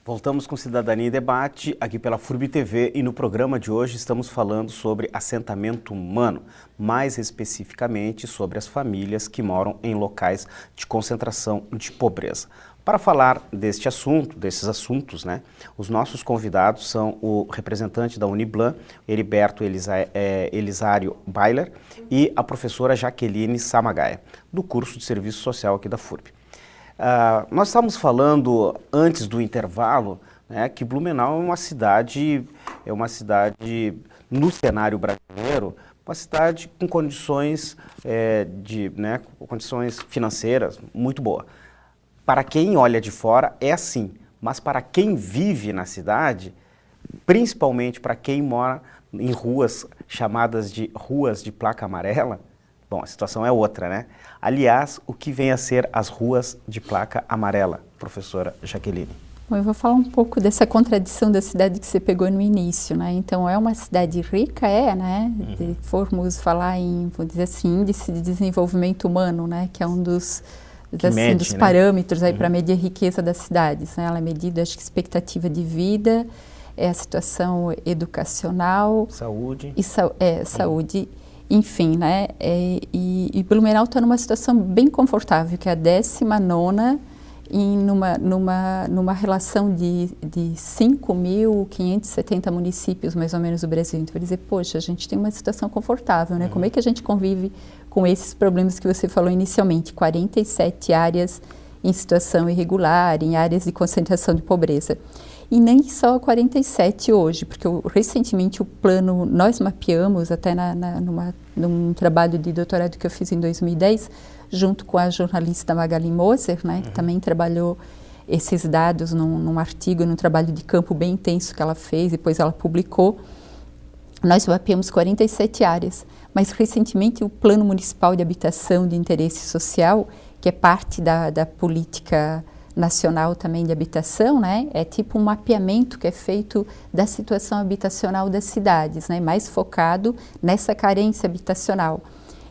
Voltamos com Cidadania em Debate, aqui pela FURB TV, e no programa de hoje estamos falando sobre assentamento humano, mais especificamente sobre as famílias que moram em locais de concentração de pobreza. Para falar deste assunto, desses assuntos, os nossos convidados são o representante da Uniblan, Heriberto Elisário Bailer, e a professora Jaqueline Samagaia, do curso de Serviço Social aqui da FURB. Nós estávamos falando antes do intervalo, que Blumenau é uma cidade no cenário brasileiro, uma cidade com condições condições financeiras muito boas. Para quem olha de fora é assim, mas para quem vive na cidade, principalmente para quem mora em ruas chamadas de ruas de placa amarela, bom, a situação é outra, Aliás, o que vem a ser as ruas de placa amarela, professora Jaqueline? Bom, eu vou falar um pouco dessa contradição da cidade que você pegou no início, Então, é uma cidade rica, Se formos falar em, vou dizer assim, índice de desenvolvimento humano, que é um dos parâmetros aí para medir a riqueza das cidades, Ela é medida, acho que expectativa de vida, a situação educacional, saúde, saúde. Enfim, e Blumenau está numa situação bem confortável, que é a 19ª numa relação de 5.570 municípios, mais ou menos, do Brasil. Então, dizer, poxa, a gente tem uma situação confortável, Como é que a gente convive com esses problemas que você falou inicialmente? 47 áreas em situação irregular, em áreas de concentração de pobreza. E nem só 47 hoje, porque recentemente o plano, nós mapeamos até num trabalho de doutorado que eu fiz em 2010, junto com a jornalista Magali Moser, que também trabalhou esses dados num artigo, num trabalho de campo bem intenso que ela fez, depois ela publicou. Nós mapeamos 47 áreas, mas recentemente o Plano Municipal de Habitação de Interesse Social, que é parte da política nacional também de habitação, é tipo um mapeamento que é feito da situação habitacional das cidades, mais focado nessa carência habitacional.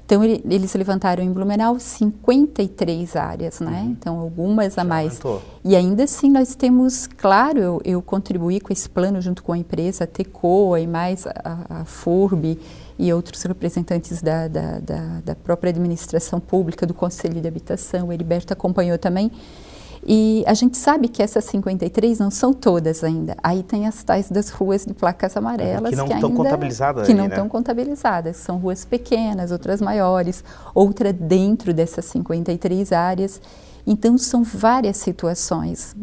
Então, eles levantaram em Blumenau 53 áreas, Então, algumas a mais. E ainda assim, nós temos, claro, eu contribuí com esse plano junto com a empresa, a TECOA e mais a FURB e outros representantes da própria administração pública, do Conselho de Habitação, o Heriberto acompanhou também. E a gente sabe que essas 53 não são todas ainda. Aí tem as tais das ruas de placas amarelas. Que não estão contabilizadas. Que não estão contabilizadas. São ruas pequenas, outras maiores, outra dentro dessas 53 áreas. Então, são várias situações,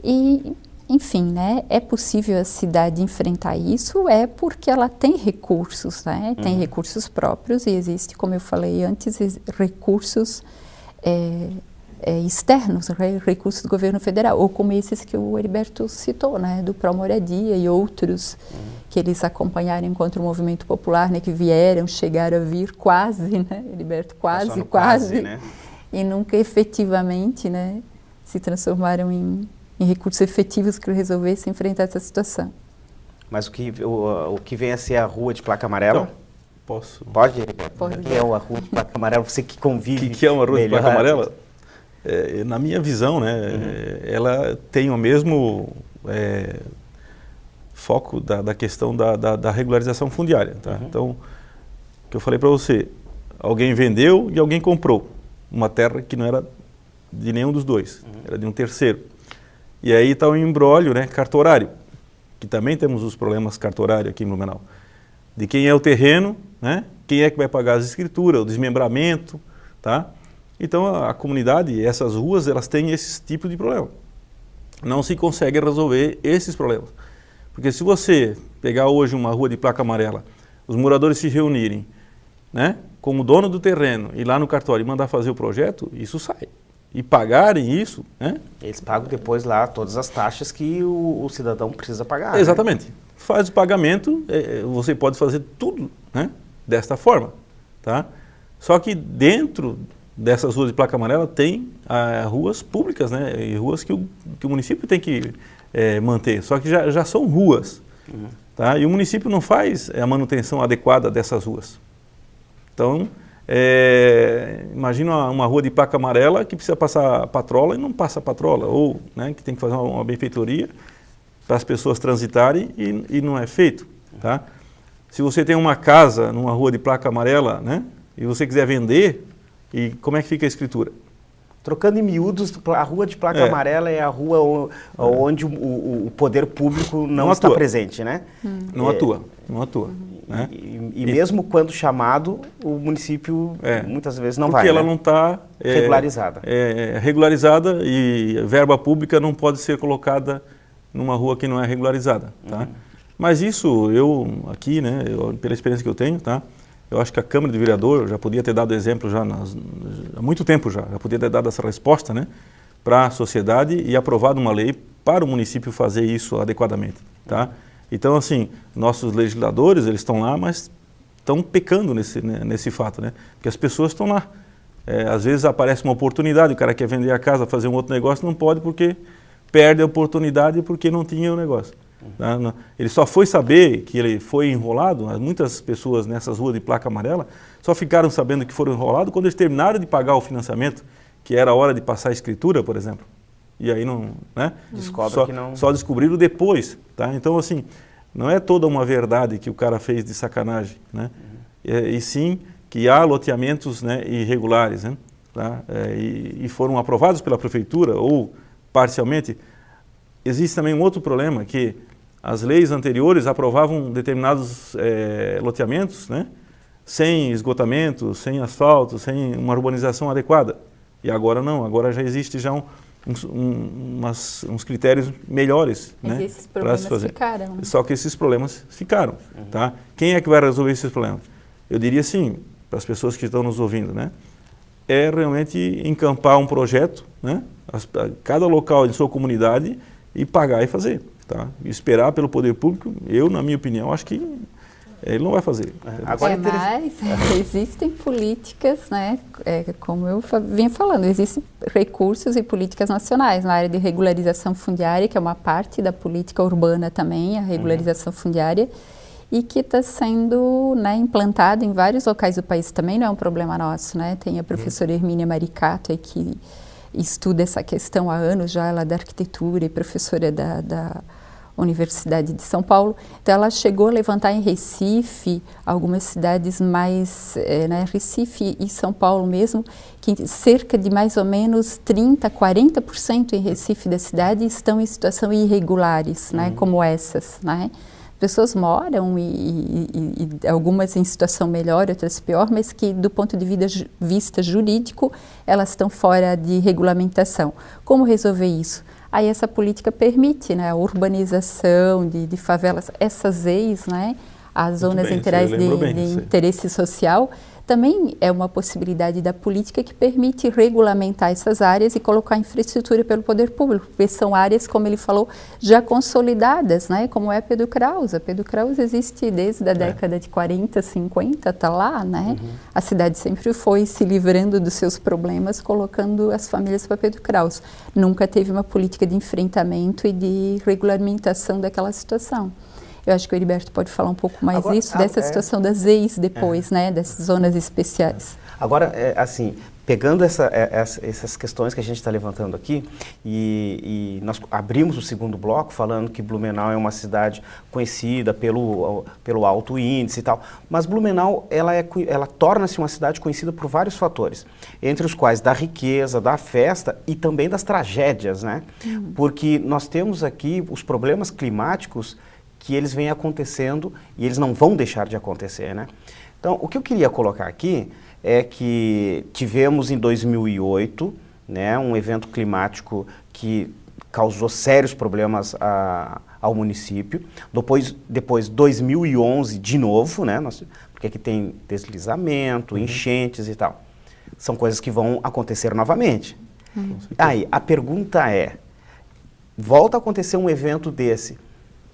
E, enfim, é possível a cidade enfrentar isso, porque ela tem recursos, Tem recursos próprios e existe, como eu falei antes, recursos externos, recursos do governo federal, ou como esses que o Heriberto citou, do Pró-Moradia e outros que eles acompanharam contra o movimento popular, que chegaram a vir quase, Heriberto, quase, e nunca efetivamente, se transformaram em recursos efetivos que resolvessem enfrentar essa situação. Mas o que vem a ser a rua de placa amarela? Então, posso? Pode. O que é uma rua de placa amarela? Você que convive. O que é uma rua de placa amarela? Na minha visão, ela tem o mesmo foco da questão da regularização fundiária. Então, o que eu falei para você, alguém vendeu e alguém comprou uma terra que não era de nenhum dos dois, era de um terceiro. E aí está o imbróglio, cartorário, que também temos os problemas cartorários aqui em Blumenau. De quem é o terreno, quem é que vai pagar as escrituras, o desmembramento, Então, a comunidade, essas ruas, elas têm esse tipo de problema. Não se consegue resolver esses problemas. Porque se você pegar hoje uma rua de placa amarela, os moradores se reunirem, como dono do terreno, ir lá no cartório e mandar fazer o projeto, isso sai. E pagarem isso, Eles pagam depois lá todas as taxas que o cidadão precisa pagar. Exatamente. Faz o pagamento, você pode fazer tudo, desta forma, Só que dentro dessas ruas de placa amarela tem ruas públicas, e ruas que o município tem que manter, só que já são ruas, E o município não faz a manutenção adequada dessas ruas. Então, Imagina uma rua de placa amarela que precisa passar patrola e não passa patrola, ou né, que tem que fazer uma benfeitoria para as pessoas transitarem e não é feito. Tá? Se você tem uma casa numa rua de placa amarela, né, e você quiser vender, e como é que fica a escritura? Trocando em miúdos, a rua de placa amarela é a rua onde o poder público não está presente, né? Não atua. Né? E mesmo quando chamado, o município muitas vezes não vai. Porque ela não está regularizada. Regularizada e verba pública não pode ser colocada numa rua que não é regularizada. Tá? Mas isso, aqui, né, pela experiência que eu tenho, tá? Eu acho que a Câmara de Vereador já podia ter dado exemplo há muito tempo já podia ter dado essa resposta, né, para a sociedade e aprovado uma lei para o município fazer isso adequadamente, tá? Então, assim, nossos legisladores, eles estão lá, mas estão pecando nesse fato, né? Porque as pessoas estão lá. Às vezes aparece uma oportunidade, o cara quer vender a casa, fazer um outro negócio, não pode porque perde a oportunidade porque não tinha o negócio. Ele só foi saber que ele foi enrolado, muitas pessoas nessas ruas de placa amarela só ficaram sabendo que foram enrolados quando eles terminaram de pagar o financiamento, que era a hora de passar a escritura, por exemplo. E aí não, né? Só descobriram depois, tá? Então, assim, não é toda uma verdade que o cara fez de sacanagem, né? E sim que há loteamentos, né, irregulares, né? Tá? E foram aprovados pela prefeitura ou parcialmente. Existe também um outro problema, que as leis anteriores aprovavam determinados loteamentos, né, sem esgotamento, sem asfalto, sem uma urbanização adequada. E agora não, agora já existe já uns critérios melhores, mas né, esses problemas ficaram. Só que esses problemas ficaram. Tá? Quem é que vai resolver esses problemas? Eu diria sim, para as pessoas que estão nos ouvindo, né, é realmente encampar um projeto, né, cada local em sua comunidade e pagar e fazer. Tá? Esperar pelo poder público, na minha opinião, acho que ele não vai fazer. Mas existem políticas, né, como eu vinha falando, existem recursos e políticas nacionais na área de regularização fundiária, que é uma parte da política urbana também, a regularização fundiária, e que está sendo, né, implantado em vários locais do país. Também não é um problema nosso, né? Tem a professora Hermínia Maricato aí, que estuda essa questão há anos já, ela é da arquitetura e professora da Universidade de São Paulo. Então ela chegou a levantar em Recife, algumas cidades mais, né, Recife e São Paulo mesmo, que cerca de mais ou menos 30%, 40% em Recife da cidade estão em situação irregulares, né, como essas, né? Pessoas moram e algumas em situação melhor, outras pior, mas que do ponto de vista jurídico, elas estão fora de regulamentação. Como resolver isso? Aí essa política permite, né, a urbanização de favelas, essas EIs, né, as zonas integrais de interesse social, também é uma possibilidade da política que permite regulamentar essas áreas e colocar infraestrutura pelo poder público, porque são áreas, como ele falou, já consolidadas, né? Como é Pedro Krause. A Pedro Krause existe desde a década de 40, 50, está lá, né? A cidade sempre foi se livrando dos seus problemas, colocando as famílias para Pedro Krause. Nunca teve uma política de enfrentamento e de regulamentação daquela situação. Eu acho que o Heriberto pode falar um pouco mais dessa situação das EIs depois, né, dessas zonas especiais. Agora, assim, pegando essas questões que a gente está levantando aqui, e nós abrimos o segundo bloco falando que Blumenau é uma cidade conhecida pelo alto índice e tal, mas Blumenau ela torna-se uma cidade conhecida por vários fatores, entre os quais da riqueza, da festa e também das tragédias, né? Porque nós temos aqui os problemas climáticos que eles vêm acontecendo e eles não vão deixar de acontecer, né? Então, o que eu queria colocar aqui é que tivemos em 2008, né, um evento climático que causou sérios problemas ao município. Depois 2011 de novo, né, porque aqui tem deslizamento, enchentes e tal. São coisas que vão acontecer novamente. Aí, a pergunta é, volta a acontecer um evento desse,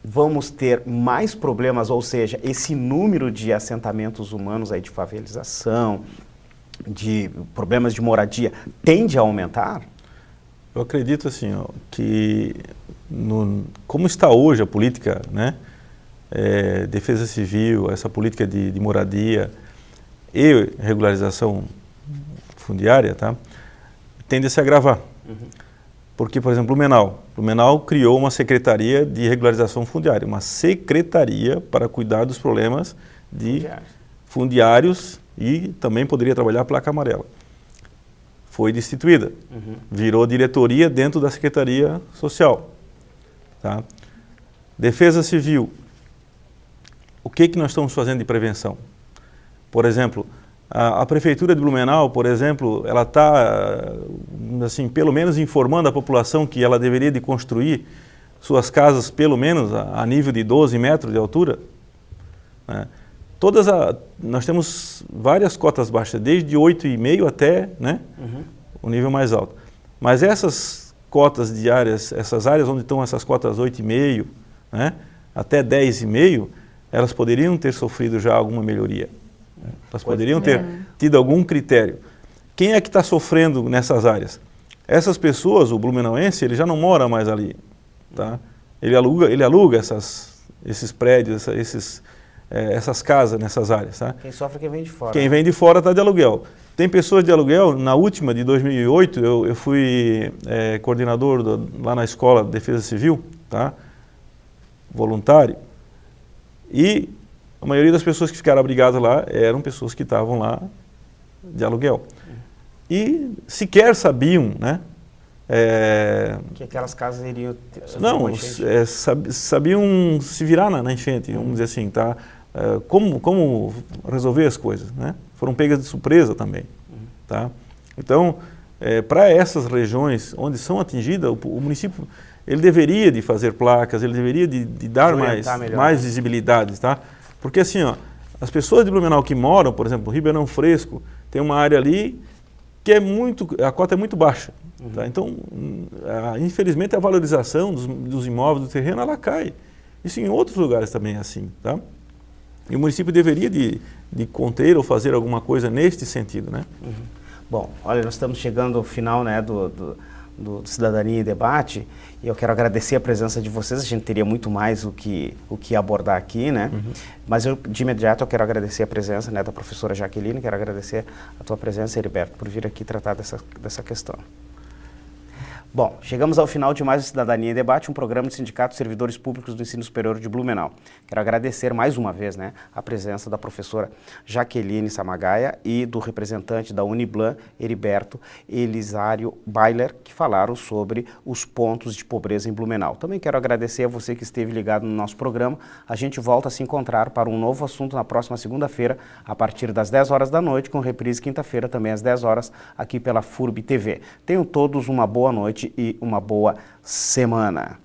vamos ter mais problemas, ou seja, esse número de assentamentos humanos aí de favelização, de problemas de moradia, tende a aumentar? Eu acredito assim, ó, que como está hoje a política, né, defesa civil, essa política de moradia, e regularização fundiária, tá, tende a se agravar. Porque, por exemplo, Blumenau criou uma secretaria de regularização fundiária, uma secretaria para cuidar dos problemas de fundiários e também poderia trabalhar a placa amarela. Foi destituída, virou diretoria dentro da Secretaria Social. Tá? Defesa Civil, o que nós estamos fazendo de prevenção? Por exemplo, a Prefeitura de Blumenau, por exemplo, ela está, assim, pelo menos informando a população que ela deveria de construir suas casas pelo menos a nível de 12 metros de altura. Né? Nós temos várias cotas baixas, desde 8,5 até, né, o nível mais alto. Mas essas cotas de áreas, essas áreas onde estão essas cotas 8,5, né, até 10,5, elas poderiam ter sofrido já alguma melhoria. Elas poderiam ter tido algum critério. Quem é que está sofrendo nessas áreas? Essas pessoas, o blumenauense, ele já não mora mais ali. Tá? Ele aluga esses prédios, essas casas nessas áreas. Tá? Quem sofre é quem vem de fora. Quem vem de fora está de aluguel. Tem pessoas de aluguel, na última de 2008, eu fui coordenador lá na Escola de Defesa Civil, tá? Voluntário, e a maioria das pessoas que ficaram abrigadas lá eram pessoas que estavam lá de aluguel. E sequer sabiam, né? Que aquelas casas iriam... Não, sabiam se virar na enchente, vamos dizer assim, tá? Como resolver as coisas, né? Foram pegas de surpresa também, tá? Então, para essas regiões onde são atingidas, o município ele deveria de fazer placas, ele deveria de dar mais visibilidade, tá? Porque assim, ó, as pessoas de Blumenau que moram, por exemplo, Ribeirão Fresco, tem uma área ali que a cota é muito baixa. Tá? Então, infelizmente, a valorização dos imóveis, do terreno, ela cai. Isso em outros lugares também é assim. Tá? E o município deveria de conter ou fazer alguma coisa neste sentido. Né? Bom, olha, nós estamos chegando ao final, né, do Cidadania em Debate, e eu quero agradecer a presença de vocês. A gente teria muito mais o que abordar aqui, né? Mas de imediato eu quero agradecer a presença, né, da professora Jaqueline, quero agradecer a tua presença, Heriberto, por vir aqui tratar dessa questão. Bom, chegamos ao final de mais o Cidadania em Debate, um programa de sindicatos de servidores públicos do ensino superior de Blumenau. Quero agradecer mais uma vez, né, a presença da professora Jaqueline Samagaia e do representante da Uniblan, Heriberto Elisário Bailer, que falaram sobre os pontos de pobreza em Blumenau. Também quero agradecer a você que esteve ligado no nosso programa. A gente volta a se encontrar para um novo assunto na próxima segunda-feira, a partir das 10 horas da noite, com reprise quinta-feira também às 10 horas, aqui pela FURB TV. Tenham todos uma boa noite e uma boa semana.